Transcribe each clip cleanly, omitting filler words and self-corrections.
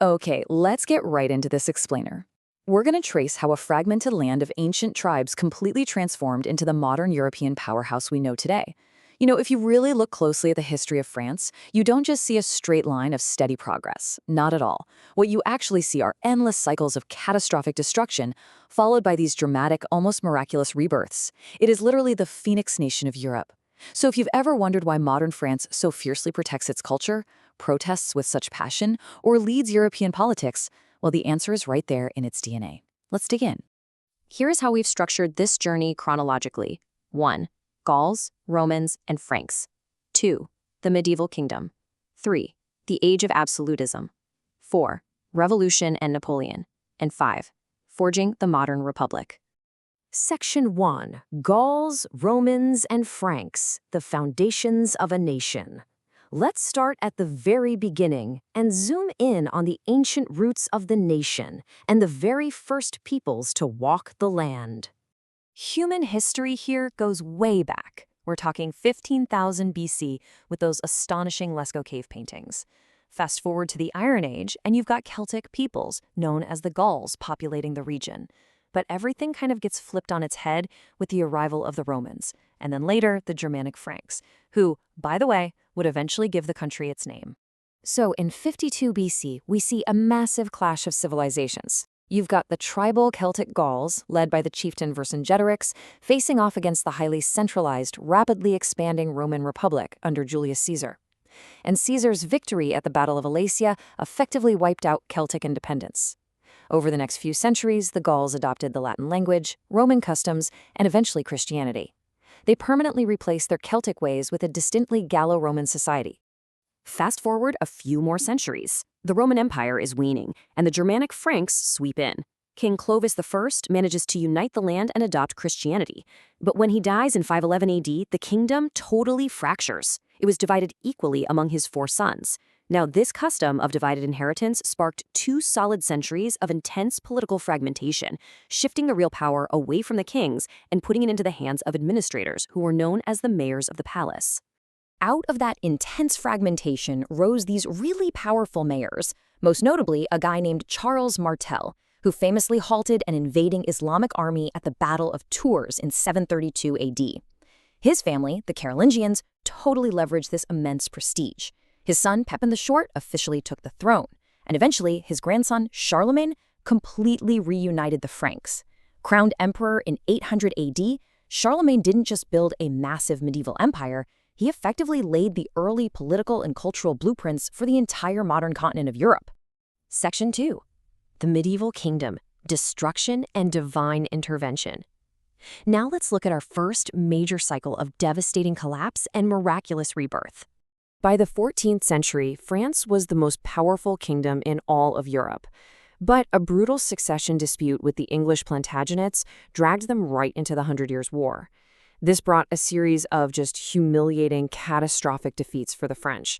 Okay, let's get right into this explainer. We're going to trace how a fragmented land of ancient tribes completely transformed into the modern European powerhouse we know today. If you really look closely at the history of France, you don't just see a straight line of steady progress. Not at all. What you actually see are endless cycles of catastrophic destruction, followed by these dramatic, almost miraculous rebirths. It is literally the phoenix nation of Europe. So if you've ever wondered why modern France so fiercely protects its culture, protests with such passion, or leads European politics, well, the answer is right there in its DNA. Let's dig in. Here's how we've structured this journey chronologically. 1. Gauls, Romans, and Franks. 2. The medieval kingdom. 3. The age of absolutism. 4. Revolution and Napoleon. And 5. Forging the modern republic. Section 1. Gauls, Romans, and Franks, the foundations of a nation. Let's start at the very beginning and zoom in on the ancient roots of the nation and the very first peoples to walk the land. Human history here goes way back. We're talking 15,000 BC with those astonishing Lascaux cave paintings. Fast forward to the Iron Age, and you've got Celtic peoples, known as the Gauls, populating the region. But everything kind of gets flipped on its head with the arrival of the Romans, and then later the Germanic Franks, who, by the way, would eventually give the country its name. So in 52 BC, we see a massive clash of civilizations. You've got the tribal Celtic Gauls, led by the chieftain Vercingetorix, facing off against the highly centralized, rapidly expanding Roman Republic under Julius Caesar. And Caesar's victory at the Battle of Alesia effectively wiped out Celtic independence. Over the next few centuries, the Gauls adopted the Latin language, Roman customs, and eventually Christianity. They permanently replaced their Celtic ways with a distinctly Gallo-Roman society. Fast forward a few more centuries. The Roman Empire is waning, and the Germanic Franks sweep in. King Clovis I manages to unite the land and adopt Christianity. But when he dies in 511 AD, the kingdom totally fractures. It was divided equally among his 4 sons. Now, this custom of divided inheritance sparked 2 solid centuries of intense political fragmentation, shifting the real power away from the kings and putting it into the hands of administrators who were known as the mayors of the palace. Out of that intense fragmentation rose these really powerful mayors, most notably a guy named Charles Martel, who famously halted an invading Islamic army at the Battle of Tours in 732 AD. His family, the Carolingians, totally leveraged this immense prestige. His son, Pepin the Short, officially took the throne, and eventually his grandson, Charlemagne, completely reunited the Franks. Crowned emperor in 800 AD, Charlemagne didn't just build a massive medieval empire, he effectively laid the early political and cultural blueprints for the entire modern continent of Europe. Section 2. The medieval kingdom, destruction and divine intervention. Now let's look at our first major cycle of devastating collapse and miraculous rebirth. By the 14th century, France was the most powerful kingdom in all of Europe. But a brutal succession dispute with the English Plantagenets dragged them right into the Hundred Years' War. This brought a series of just humiliating, catastrophic defeats for the French.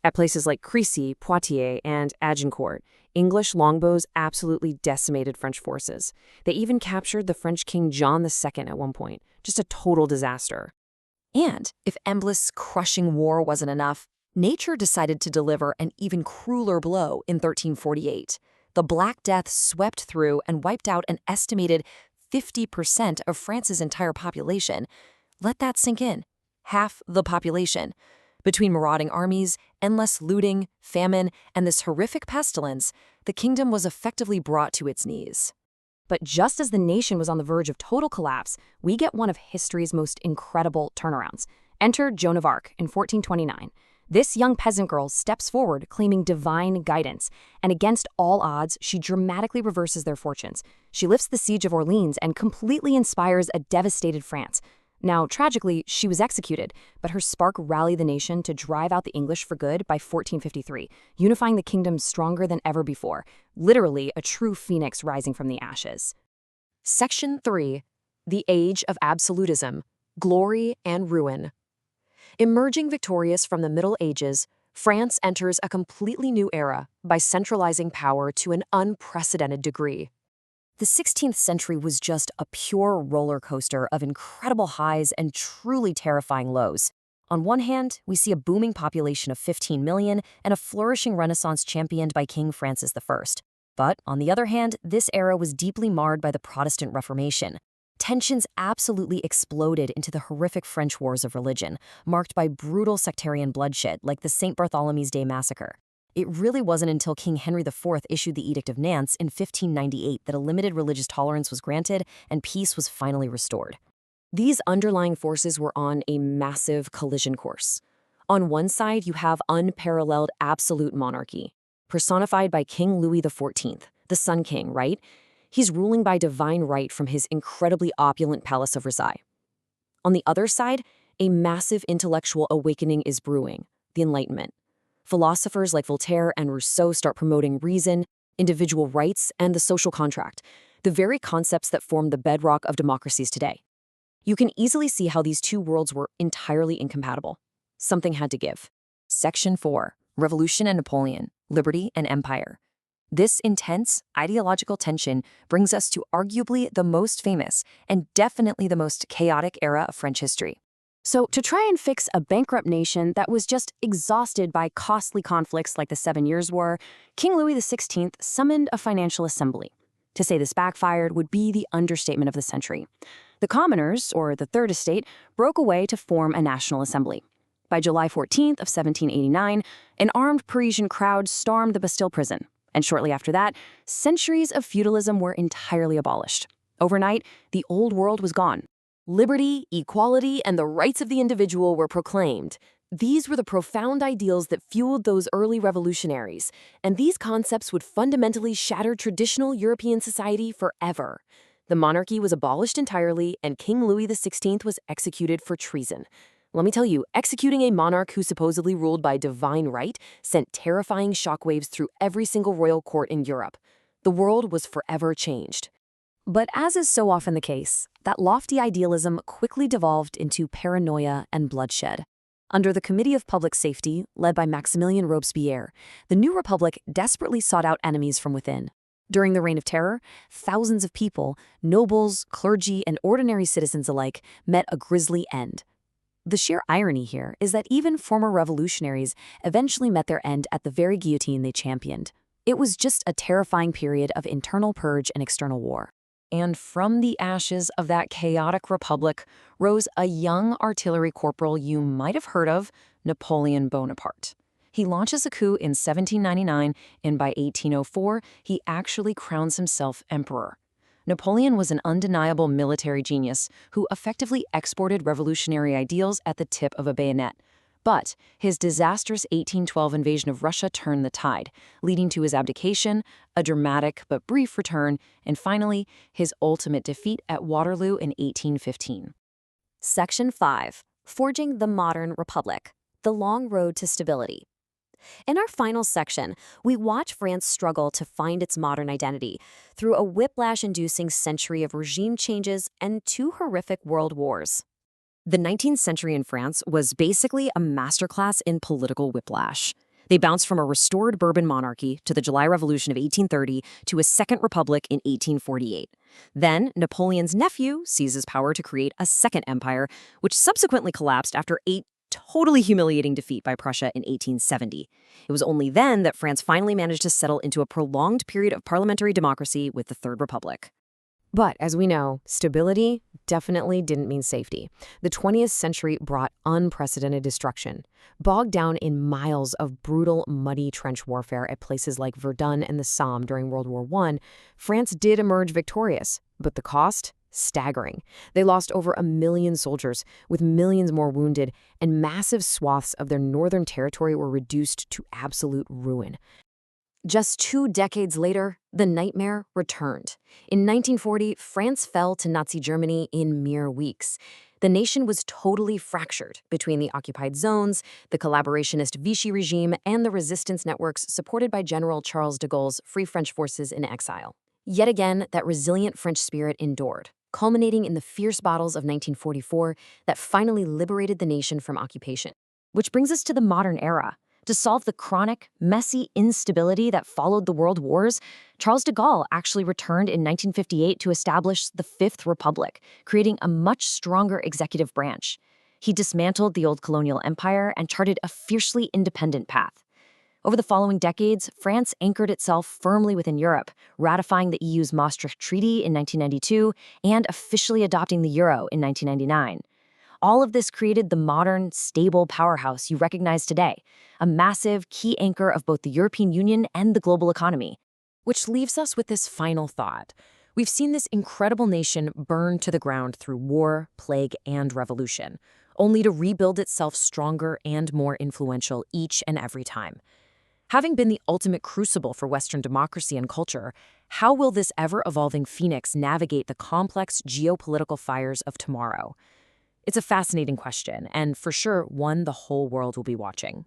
At places like Crécy, Poitiers, and Agincourt, English longbows absolutely decimated French forces. They even captured the French King John II at one point. Just a total disaster. And if endless, crushing war wasn't enough, nature decided to deliver an even crueler blow in 1348. The Black Death swept through and wiped out an estimated 50% of France's entire population. Let that sink in. Half the population. Between marauding armies, endless looting, famine, and this horrific pestilence, the kingdom was effectively brought to its knees. But just as the nation was on the verge of total collapse, we get one of history's most incredible turnarounds. Enter Joan of Arc in 1429. This young peasant girl steps forward claiming divine guidance, and against all odds, she dramatically reverses their fortunes. She lifts the siege of Orleans and completely inspires a devastated France. Now, tragically, she was executed, but her spark rallied the nation to drive out the English for good by 1453, unifying the kingdom stronger than ever before, literally a true phoenix rising from the ashes. Section 3. The Age of Absolutism, Glory and Ruin. Emerging victorious from the Middle Ages, France enters a completely new era by centralizing power to an unprecedented degree. The 16th century was just a pure roller coaster of incredible highs and truly terrifying lows. On one hand, we see a booming population of 15 million and a flourishing Renaissance championed by King Francis I. But, on the other hand, this era was deeply marred by the Protestant Reformation. Tensions absolutely exploded into the horrific French Wars of Religion, marked by brutal sectarian bloodshed like the St. Bartholomew's Day massacre. It really wasn't until King Henry IV issued the Edict of Nantes in 1598 that a limited religious tolerance was granted and peace was finally restored. These underlying forces were on a massive collision course. On one side, you have unparalleled absolute monarchy, personified by King Louis XIV, the Sun King, right? He's ruling by divine right from his incredibly opulent Palace of Versailles. On the other side, a massive intellectual awakening is brewing, the Enlightenment. Philosophers like Voltaire and Rousseau start promoting reason, individual rights, and the social contract, the very concepts that form the bedrock of democracies today. You can easily see how these two worlds were entirely incompatible. Something had to give. Section 4. Revolution and Napoleon, Liberty and Empire. This intense ideological tension brings us to arguably the most famous and definitely the most chaotic era of French history. So, to try and fix a bankrupt nation that was just exhausted by costly conflicts like the 7 Years' War, King Louis XVI summoned a financial assembly. To say this backfired would be the understatement of the century. The commoners, or the Third Estate, broke away to form a national assembly. By July 14th of 1789, an armed Parisian crowd stormed the Bastille prison, and shortly after that, centuries of feudalism were entirely abolished. Overnight, the old world was gone. Liberty, equality, and the rights of the individual were proclaimed. These were the profound ideals that fueled those early revolutionaries, and these concepts would fundamentally shatter traditional European society forever. The monarchy was abolished entirely, and King Louis XVI was executed for treason. Let me tell you, executing a monarch who supposedly ruled by divine right sent terrifying shockwaves through every single royal court in Europe. The world was forever changed. But as is so often the case, that lofty idealism quickly devolved into paranoia and bloodshed. Under the Committee of Public Safety, led by Maximilien Robespierre, the new republic desperately sought out enemies from within. During the Reign of Terror, thousands of people, nobles, clergy, and ordinary citizens alike, met a grisly end. The sheer irony here is that even former revolutionaries eventually met their end at the very guillotine they championed. It was just a terrifying period of internal purge and external war. And from the ashes of that chaotic republic rose a young artillery corporal you might have heard of, Napoleon Bonaparte. He launches a coup in 1799, and by 1804, he actually crowns himself emperor. Napoleon was an undeniable military genius who effectively exported revolutionary ideals at the tip of a bayonet. But his disastrous 1812 invasion of Russia turned the tide, leading to his abdication, a dramatic but brief return, and finally, his ultimate defeat at Waterloo in 1815. Section 5. Forging the Modern Republic, the Long Road to Stability. In our final section, we watch France struggle to find its modern identity through a whiplash-inducing century of regime changes and 2 horrific world wars. The 19th century in France was basically a masterclass in political whiplash. They bounced from a restored Bourbon monarchy to the July Revolution of 1830 to a Second Republic in 1848. Then, Napoleon's nephew seizes power to create a second empire, which subsequently collapsed after a totally humiliating defeat by Prussia in 1870. It was only then that France finally managed to settle into a prolonged period of parliamentary democracy with the Third Republic. But as we know, stability definitely didn't mean safety. The 20th century brought unprecedented destruction. Bogged down in miles of brutal, muddy trench warfare at places like Verdun and the Somme during World War I, France did emerge victorious, but the cost? Staggering. They lost over 1 million soldiers, with millions more wounded, and massive swaths of their northern territory were reduced to absolute ruin. Just 2 decades later, the nightmare returned. In 1940, France fell to Nazi Germany in mere weeks. The nation was totally fractured between the occupied zones, the collaborationist Vichy regime, and the resistance networks supported by General Charles de Gaulle's Free French forces in exile. Yet again, that resilient French spirit endured, culminating in the fierce battles of 1944 that finally liberated the nation from occupation. Which brings us to the modern era. To solve the chronic, messy instability that followed the world wars, Charles de Gaulle actually returned in 1958 to establish the Fifth Republic, creating a much stronger executive branch. He dismantled the old colonial empire and charted a fiercely independent path. Over the following decades, France anchored itself firmly within Europe, ratifying the EU's Maastricht Treaty in 1992 and officially adopting the euro in 1999. All of this created the modern, stable powerhouse you recognize today, a massive key anchor of both the European Union and the global economy. Which leaves us with this final thought. We've seen this incredible nation burn to the ground through war, plague, and revolution, only to rebuild itself stronger and more influential each and every time. Having been the ultimate crucible for Western democracy and culture, how will this ever-evolving phoenix navigate the complex geopolitical fires of tomorrow? It's a fascinating question, and for sure, one the whole world will be watching.